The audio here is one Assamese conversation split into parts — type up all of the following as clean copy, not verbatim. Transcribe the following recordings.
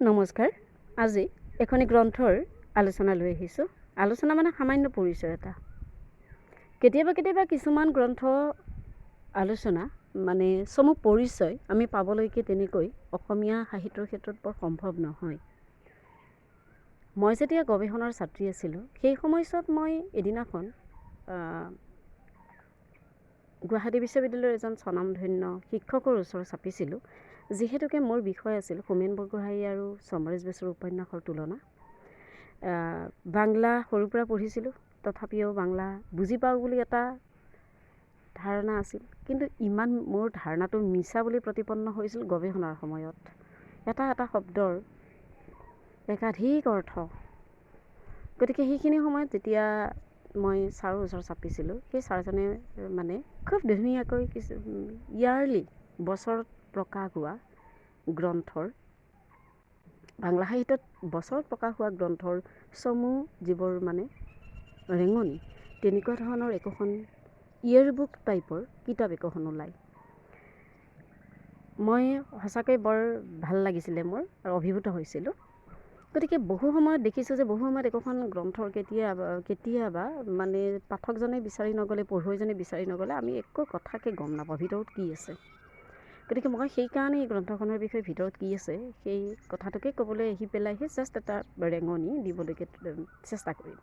নমস্কাৰ। আজি এখনি গ্ৰন্থৰ আলোচনা লৈ আহিছোঁ। আলোচনা মানে সামান্য পৰিচয় এটা। কেতিয়াবা কিছুমান গ্ৰন্থ আলোচনা মানে চমু পৰিচয় আমি পাবলৈকে তেনেকৈ অসমীয়া সাহিত্যৰ ক্ষেত্ৰত বৰ সম্ভৱ নহয়। মই যেতিয়া গৱেষণাৰ ছাত্ৰী আছিলোঁ, সেই সময়ছোৱাত মই এদিনাখন গুৱাহাটী বিশ্ববিদ্যালয়ৰ এজন স্বনামধন্য শিক্ষকৰ ওচৰত চাপিছিলোঁ, যিহেতুকে মোৰ বিষয় আছিল হোমেন বৰগোহাঁই আৰু সমৰেশ বেছৰ উপন্যাসৰ তুলনা। বাংলা সৰুৰ পৰা পঢ়িছিলোঁ, তথাপিও বাংলা বুজি পাওঁ বুলি এটা ধাৰণা আছিল, কিন্তু ইমান মোৰ ধাৰণাটো মিছা বুলি প্ৰতিপন্ন হৈছিল গৱেষণাৰ সময়ত। এটা শব্দৰ একাধিক অৰ্থ। গতিকে সেইখিনি সময়ত যেতিয়া মই ছাৰৰ ওচৰত চাপিছিলোঁ, সেই ছাৰজনে মানে খুব ধুনীয়াকৈ ইয়াৰলি বছৰত প্ৰকাশ হোৱা গ্ৰন্থৰ, বাংলা সাহিত্যত বছৰত প্ৰকাশ হোৱা গ্ৰন্থৰ চমু যিবোৰ মানে ৰেঙনি, তেনেকুৱা ধৰণৰ একোখন ইয়েৰবুক টাইপৰ কিতাপ একোখন ওলায়। মই সঁচাকৈ বৰ ভাল লাগিছিলে মোৰ আৰু অভিভূত হৈছিলোঁ। গতিকে বহু সময়ত দেখিছোঁ যে বহু সময়ত একোখন গ্ৰন্থৰ কেতিয়াবা মানে পাঠকজনে বিচাৰি নগ'লে, পঢ়ুৱৈজনে বিচাৰি নগ'লে আমি একো কথাকে গম নাপাওঁ ভিতৰত কি আছে। গতিকে মই সেইকাৰণে এই গ্ৰন্থখনৰ বিষয়ে ভিতৰত কি আছে সেই কথাটোকে ক'বলৈ আহি পেলাইহে জাষ্ট এটা ৰেঙনি দিবলৈকে চেষ্টা কৰিম।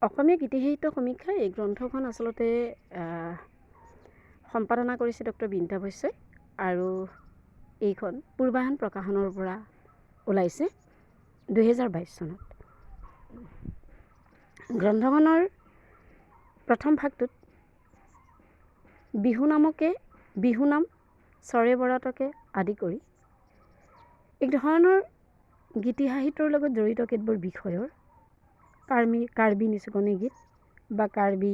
অসমীয়া গীতিসাহিত্য সমীক্ষাই এই গ্ৰন্থখন আচলতে সম্পাদনা কৰিছে ডক্টৰ বিনীতা বৈশ্যই, আৰু এইখন পূৰ্বায়ন প্ৰকাশনৰ পৰা ওলাইছে 2022 চনত। গ্ৰন্থখনৰ প্ৰথম ভাগটোত বিহু নাম চৰে বৰাতকে আদি কৰি এক ধৰণৰ গীতি সাহিত্যৰ লগত জড়িত কেতবোৰ বিষয়ৰ কাৰ্বি নিচুকনি গীত বা কাৰ্বি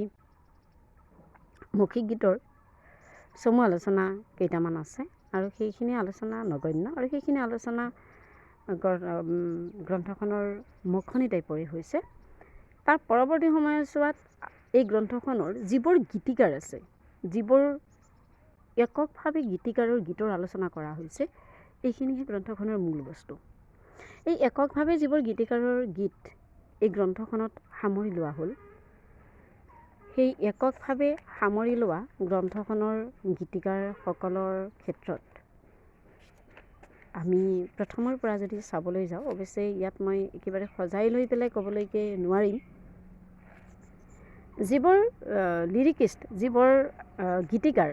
মৌখিক গীতৰ চমু আলোচনা কেইটামান আছে, আৰু সেইখিনি আলোচনা নগণ্য, আৰু সেইখিনি আলোচনা গ্ৰন্থখনৰ মুখনি টাইপৰে হৈছে। তাৰ পৰৱৰ্তী সময়ছোৱাত এই গ্ৰন্থখনৰ যিবোৰ গীতিকাৰ আছে, যিবোৰ এককভাৱে গীতিকাৰৰ গীতৰ আলোচনা কৰা হৈছে, এইখিনিহে গ্ৰন্থখনৰ মূল বস্তু। এই এককভাৱে যিবোৰ গীতিকাৰৰ গীত এই গ্ৰন্থখনত সামৰি লোৱা হ'ল, সেই এককভাৱে সামৰি লোৱা গ্ৰন্থখনৰ গীতিকাৰসকলৰ ক্ষেত্ৰত আমি প্ৰথমৰ পৰা যদি চাবলৈ যাওঁ, অৱশ্যে ইয়াত মই একেবাৰে সজাই লৈ পেলাই ক'বলৈকে নোৱাৰিম। যিবোৰ লিৰিকিষ্ট, যিবোৰ গীতিকাৰ,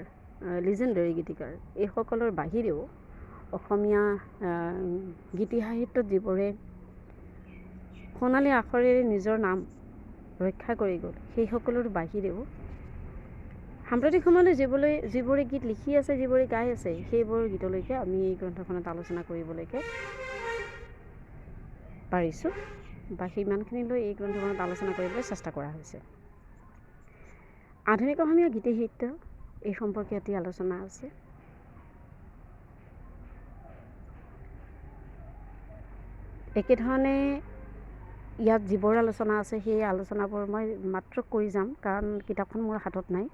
লিজেণ্ডাৰী গীতিকাৰ, এইসকলৰ বাহিৰেও অসমীয়া গীতি সাহিত্যত যিবোৰে সোণালী আখৰেৰে নিজৰ নাম ৰক্ষা কৰি গ'ল, সেইসকলৰ বাহিৰেও সাম্প্ৰতিক সময়লৈ যিবোৰে গীত লিখি আছে, যিবোৰে গাই আছে, সেইবোৰ গীতলৈকে আমি এই গ্ৰন্থখনত আলোচনা কৰিবলৈকে পাৰিছোঁ, বা সিমানখিনিলৈ এই গ্ৰন্থখনত আলোচনা কৰিবলৈ চেষ্টা কৰা হৈছে। আধুনিক অসমীয়া গীতি সাহিত্য এই সম্পৰ্কে এটি আলোচনা আছে। একেধৰণে ইয়াত যিবোৰ আলোচনা আছে, সেই আলোচনাবোৰ মই মাত্ৰ কৈ যাম, কাৰণ কিতাপখন মোৰ হাতত নাই।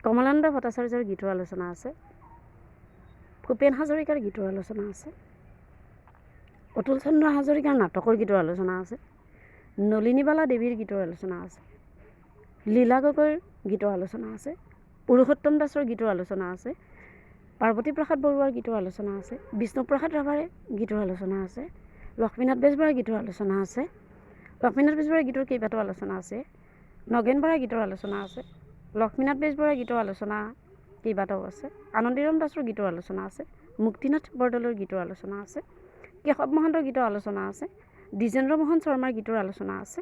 কমলানন্দ ভট্টাচাৰ্যৰ গীতৰ আলোচনা আছে, ভূপেন হাজৰিকাৰ গীতৰ আলোচনা আছে, অতুল চন্দ্ৰ হাজৰিকাৰ নাটকৰ গীতৰ আলোচনা আছে, নলিনীবালা দেৱীৰ গীতৰ আলোচনা আছে, লীলা গগৈৰ গীতৰ আলোচনা আছে, পুৰুষোত্তম দাসৰ গীতৰ আলোচনা আছে, পাৰ্বতী প্ৰসাদ বৰুৱাৰ গীতৰ আলোচনা আছে, বিষ্ণুপ্ৰসাদ ৰাভাৰ গীতৰ আলোচনা আছে, লক্ষ্মীনাথ বেজবৰুৱাৰ গীতৰ আলোচনা আছে, লক্ষ্মীনাথ বেজবৰুৱাৰ গীতৰ কেইবাটাও আলোচনা আছে, নগেন বৰাৰ গীতৰ আলোচনা আছে, লক্ষ্মীনাথ বেজবৰুৱাৰ গীতৰ আলোচনা কেইবাটাও আছে, আনন্দীৰাম দাসৰ গীতৰ আলোচনা আছে, মুক্তিনাথ বৰদলৈৰ গীতৰ আলোচনা আছে, কেশৱ মহন্তৰ গীতৰ আলোচনা আছে, দ্বিজেন্দ্ৰ মোহন শৰ্মাৰ গীতৰ আলোচনা আছে।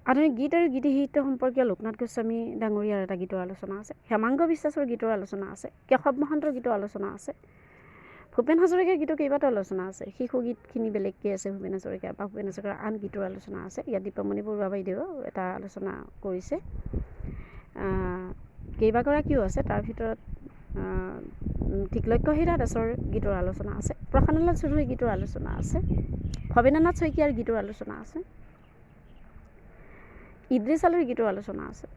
আধুনিক গীত আৰু গীতি সাহিত্য সম্পৰ্কীয় লোকনাথ গোস্বামী ডাঙৰীয়াৰ এটা গীতৰ আলোচনা আছে, হেমাংগ বিশ্বাসৰ গীতৰ আলোচনা আছে, কেশৱ মহন্তৰ গীতৰ আলোচনা আছে, ভূপেন হাজৰিকাৰ গীতৰ কেইবাটাও আলোচনা আছে। শিশু গীতখিনি বেলেগকৈ আছে, ভূপেন হাজৰিকাৰ বা ভূপেন হাজৰিকাৰ আন গীতৰ আলোচনা আছে। ইয়াত দীপমণি বৰুৱা বাইদেৱেও এটা আলোচনা কৰিছে, কেইবাগৰাকীও আছে। তাৰ ভিতৰত ঠিকলক্ষ্য হীৰা দাসৰ গীতৰ আলোচনা আছে, প্ৰসন্নলাল চৌধুৰীৰ গীতৰ আলোচনা আছে, ভৱেন্দ্ৰনাথ শইকীয়াৰ গীতৰ আলোচনা আছে, ইদ্ৰিছ আলীৰ গীতৰ আলোচনা আছে,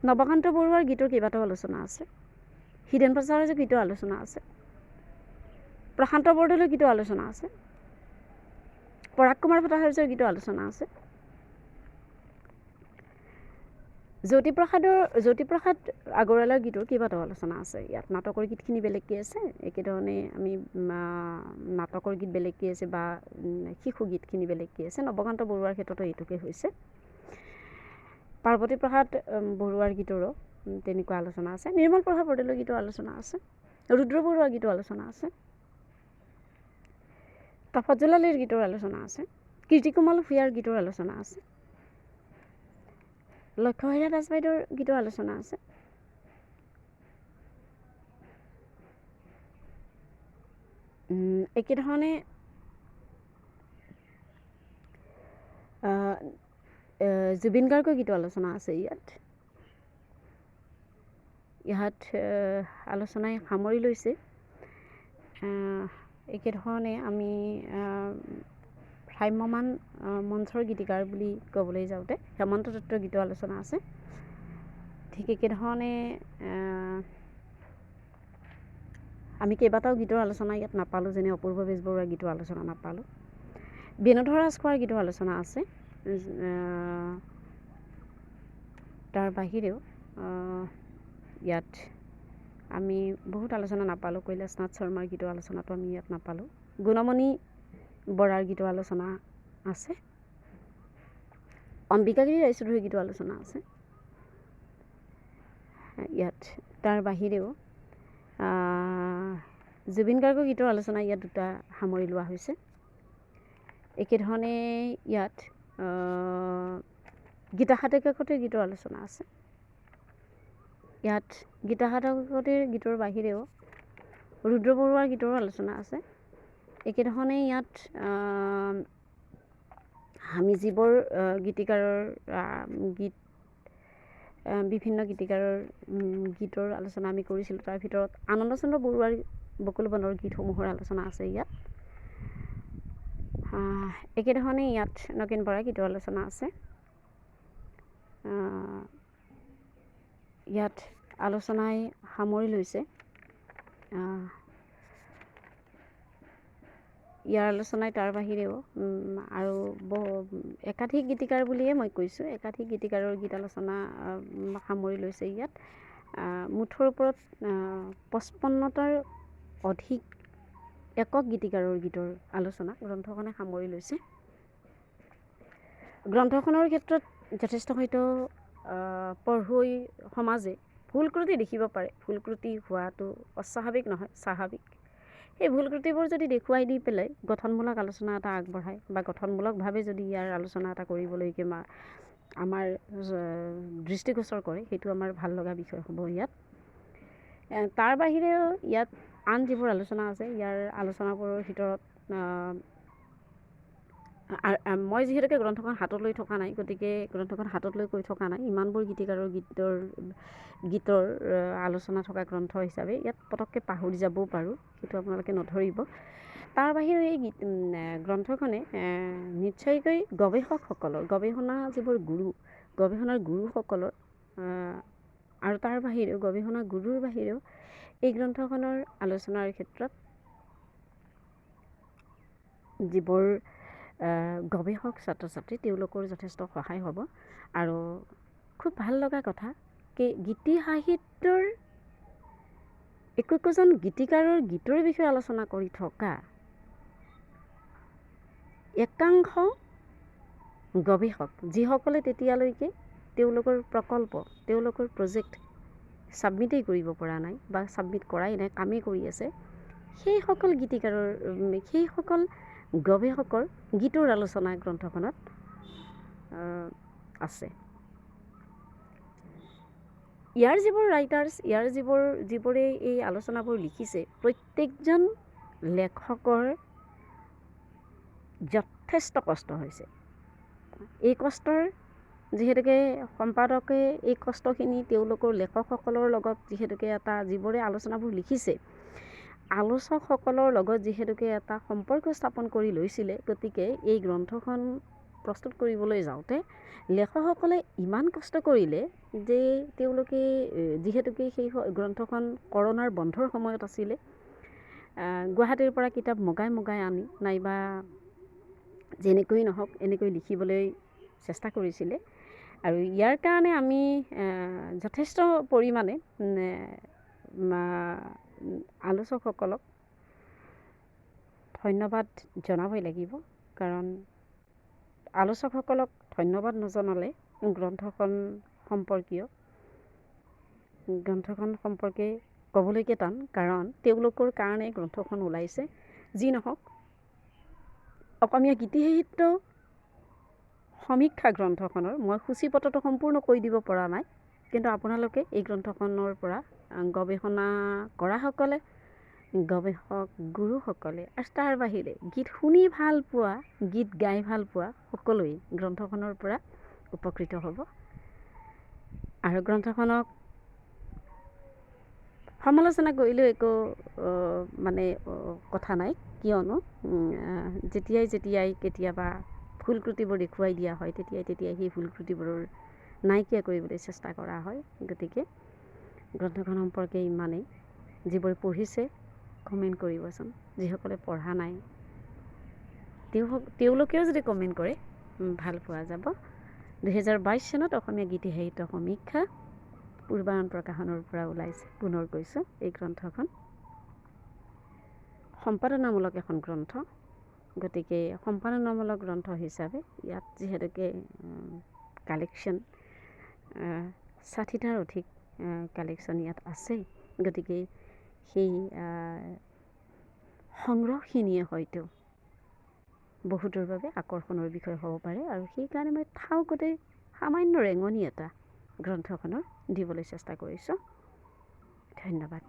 নৱকান্ত বৰুৱাৰ গীতৰ কেইবাটাও আলোচনা আছে, হীৰেণ ভট্টাচাৰ্যৰ গীতৰ আলোচনা আছে, প্ৰশান্ত বৰদলৈৰ গীতৰ আলোচনা আছে, পৰাগ কুমাৰ ভট্টাচাৰ্যৰ গীতৰ আলোচনা আছে, জ্যোতিপ্ৰসাদ আগৰৱালাৰ গীতৰ কেইবাটাও আলোচনা আছে। ইয়াত নাটকৰ গীতখিনি বেলেগকৈ আছে, একেধৰণে আমি নাটকৰ গীত বেলেগকৈ আছে বা শিশু গীতখিনি বেলেগকৈ আছে। নৱকান্ত বৰুৱাৰ ক্ষেত্ৰতো এইটোকে হৈছে। পাৰ্বতী প্ৰসাদ বৰুৱাৰ গীতৰো তেনেকুৱা আলোচনা আছে। নিৰ্মল প্ৰসাদ বৰদলৈৰ গীতৰ আলোচনা আছে, ৰুদ্ৰ বৰুৱাৰ গীতৰ আলোচনা আছে, তফজ্জল আলীৰ গীতৰ আলোচনা আছে, কীৰ্তিকমল ভূঞাৰ গীতৰ আলোচনা আছে, লক্ষ্যহীৰা দাস বাইদেউৰ গীতৰ আলোচনা আছে, একেধৰণে জুবিন গাৰ্গৰ গীতৰ আলোচনা আছে। ইয়াত আলোচনাই সামৰি লৈছে। একেধৰণে আমি ভ্ৰাম্যমান মঞ্চৰ গীতিকাৰ বুলি ক'বলৈ যাওঁতে হেমন্ত দত্তৰ গীতৰ আলোচনা আছে। ঠিক একেধৰণে আমি কেইবাটাও গীতৰ আলোচনা ইয়াত নাপালোঁ, যেনে অপূৰ্ব বেজবৰুৱাৰ গীতৰ আলোচনা নাপালোঁ। বিনোধৰ ৰাজখোৱাৰ গীতৰ আলোচনা আছে। তাৰ বাহিৰেও ইয়াত আমি বহুত আলোচনা নাপালোঁ। কৈলাশনাথ শৰ্মাৰ গীতৰ আলোচনাটো আমি ইয়াত নাপালোঁ। গুণমণি বৰাৰ গীতৰ আলোচনা আছে, অম্বিকাগিৰি ৰায়চৌধুৰীৰ গীতৰ আলোচনা আছে ইয়াত। তাৰ বাহিৰেও জুবিন গাৰ্গৰ গীতৰ আলোচনা ইয়াত দুটা সামৰি লোৱা হৈছে। একেধৰণে ইয়াত গীতাসাগৰ কাকতিৰ গীতৰ আলোচনা আছে। ইয়াত গীতাসাগৰ কাকতিৰ গীতৰ বাহিৰেও ৰুদ্ৰ বৰুৱাৰ গীতৰো আলোচনা আছে। একেধৰণে ইয়াত আমি যিবোৰ গীতিকাৰৰ বিভিন্ন গীতিকাৰৰ গীতৰ আলোচনা আমি কৰিছিলোঁ, তাৰ ভিতৰত আনন্দচন্দ্ৰ বৰুৱাৰ বকুল বনৰ গীতসমূহৰ আলোচনা আছে ইয়াত। একেধৰণে ইয়াত নগেন বৰাৰ গীতৰ আলোচনা আছে। ইয়াত আলোচনাই সামৰি লৈছে। ইয়াৰ আলোচনাই তাৰ বাহিৰেও আৰু একাধিক গীতিকাৰ বুলিয়ে মই কৈছোঁ, একাধিক গীতিকাৰৰ গীত আলোচনা সামৰি লৈছে ইয়াত। মুঠৰ ওপৰত 55টাৰ অধিক একক গীতিকাৰৰ গীতৰ আলোচনা গ্ৰন্থখনে সামৰি লৈছে। গ্ৰন্থখনৰ ক্ষেত্ৰত যথেষ্ট হয়তো পঢ়ুৱৈ সমাজে ভুল ক্ৰুটি দেখিব পাৰে। ভুল ক্ৰুটি হোৱাটো অস্বাভাৱিক নহয়, স্বাভাৱিক। সেই ভুল ক্ৰুটিবোৰ যদি দেখুৱাই দি পেলাই গঠনমূলক আলোচনা এটা আগবঢ়ায় বা গঠনমূলকভাৱে যদি ইয়াৰ আলোচনা এটা কৰিবলৈ কিবা আমাৰ দৃষ্টিগোচৰ কৰে, সেইটো আমাৰ ভাল লগা বিষয় হ'ব ইয়াত। তাৰ বাহিৰেও ইয়াত আন যিবোৰ আলোচনা আছে, ইয়াৰ আলোচনাবোৰৰ ভিতৰত মই যিহেতুকে গ্ৰন্থখন হাতত লৈ থকা নাই, গতিকে গ্ৰন্থখন হাতত লৈ কৈ থকা নাই। ইমানবোৰ গীতিকাৰৰ গীতৰ আলোচনা থকা গ্ৰন্থ হিচাপে ইয়াত পটককৈ পাহৰি যাবও পাৰোঁ, সেইটো আপোনালোকে নধৰিব। তাৰ বাহিৰেও এই গ্ৰন্থখনে নিশ্চয়কৈ গৱেষকসকলৰ গৱেষণাৰ গুৰুসকলৰ আৰু তাৰ বাহিৰেও গৱেষণা গুৰুৰ বাহিৰেও এই গ্ৰন্থখনৰ আলোচনাৰ ক্ষেত্ৰত যিবোৰ গৱেষক ছাত্ৰ ছাত্ৰী, তেওঁলোকৰ যথেষ্ট সহায় হ'ব। আৰু খুব ভাল লগা কথা কি গীতি সাহিত্যৰ একোজন গীতিকাৰৰ গীতৰ বিষয়ে আলোচনা কৰি থকা একাংশ গৱেষক, যিসকলে তেতিয়ালৈকে তেওঁলোকৰ প্ৰকল্প, তেওঁলোকৰ প্ৰজেক্ট ছাবমিটেই কৰিব পৰা নাই বা ছাবমিট কৰাই নাই, কামেই কৰি আছে, সেইসকল গৱেষকৰ গীতৰ আলোচনা গ্ৰন্থখনত আছে। ইয়াৰ যিবোৰ ৰাইটাৰ্ছ, যিবোৰে এই আলোচনাবোৰ লিখিছে, প্ৰত্যেকজন লেখকৰ যথেষ্ট কষ্ট হৈছে। এই কষ্টৰ যিহেতুকে সম্পাদকে এই কষ্টখিনি তেওঁলোকৰ লেখকসকলৰ লগত যিহেতুকে যিবোৰে আলোচনাবোৰ লিখিছে, আলোচকসকলৰ লগত যিহেতুকে এটা সম্পৰ্ক স্থাপন কৰি লৈছিলে, গতিকে এই গ্ৰন্থখন প্ৰস্তুত কৰিবলৈ যাওঁতে লেখকসকলে ইমান কষ্ট কৰিলে যে তেওঁলোকে যিহেতুকে সেই গ্ৰন্থখন কৰোণাৰ বন্ধৰ সময়ত আছিলে, গুৱাহাটীৰ পৰা কিতাপ মগাই আনি নাইবা যেনেকৈ নহওক এনেকৈ লিখিবলৈ চেষ্টা কৰিছিলে। আৰু ইয়াৰ কাৰণে আমি যথেষ্ট পৰিমাণে আলোচকসকলক ধন্যবাদ জনাবই লাগিব, কাৰণ আলোচকসকলক ধন্যবাদ নজনালে গ্ৰন্থখন সম্পৰ্কে ক'বলৈকে টান, কাৰণ তেওঁলোকৰ কাৰণে গ্ৰন্থখন ওলাইছে। যি নহওক, অসমীয়া গীতিসাহিত্য সমীক্ষা গ্ৰন্থখনৰ মই সূচীপত্ৰটো সম্পূৰ্ণ কৈ দিব পৰা নাই, কিন্তু আপোনালোকে এই গ্ৰন্থখনৰ পৰা গৱেষণা কৰাসকলে, গৱেষক গুৰুসকলে আৰু তাৰ বাহিৰে গীত শুনি ভাল পোৱা, গীত গাই ভাল পোৱা সকলোৱে গ্ৰন্থখনৰ পৰা উপকৃত হ'ব। আৰু গ্ৰন্থখনক সমালোচনা কৰিলেও একো কথা নাই, কিয়নো যেতিয়াই কেতিয়াবা ভুল ত্ৰুটিবোৰ দেখুৱাই দিয়া হয় তেতিয়াই সেই ভুল ত্ৰুটিবোৰৰ নাইকিয়া কৰিবলৈ চেষ্টা কৰা হয়। গতিকে গ্ৰন্থখন সম্পৰ্কে ইমানেই। যিবোৰে পঢ়িছে কমেণ্ট কৰিবচোন, যিসকলে পঢ়া নাই তেওঁলোকেও যদি কমেণ্ট কৰে ভাল পোৱা যাব। 2022 চনত অসমীয়া গীতিসাহিত্য সমীক্ষা পূৰ্বায়ন প্ৰকাশনৰ পৰা ওলাইছে। পুনৰ কৈছোঁ, এই গ্ৰন্থখন সম্পাদনামূলক এখন গ্ৰন্থ। গতিকে সম্পাদনামূলক গ্ৰন্থ হিচাপে ইয়াত যিহেতুকে কালেকশ্যন 60টাৰ অধিক কালেকশ্যন ইয়াত আছে, গতিকে সেই সংগ্ৰহখিনিয়ে হয়তো বহুতৰ বাবে আকৰ্ষণৰ বিষয় হ'ব পাৰে। আৰু সেইকাৰণে মই থাওকতে সামান্য ৰেঙনি এটা গ্ৰন্থখনৰ দিবলৈ চেষ্টা কৰিছোঁ। ধন্যবাদ।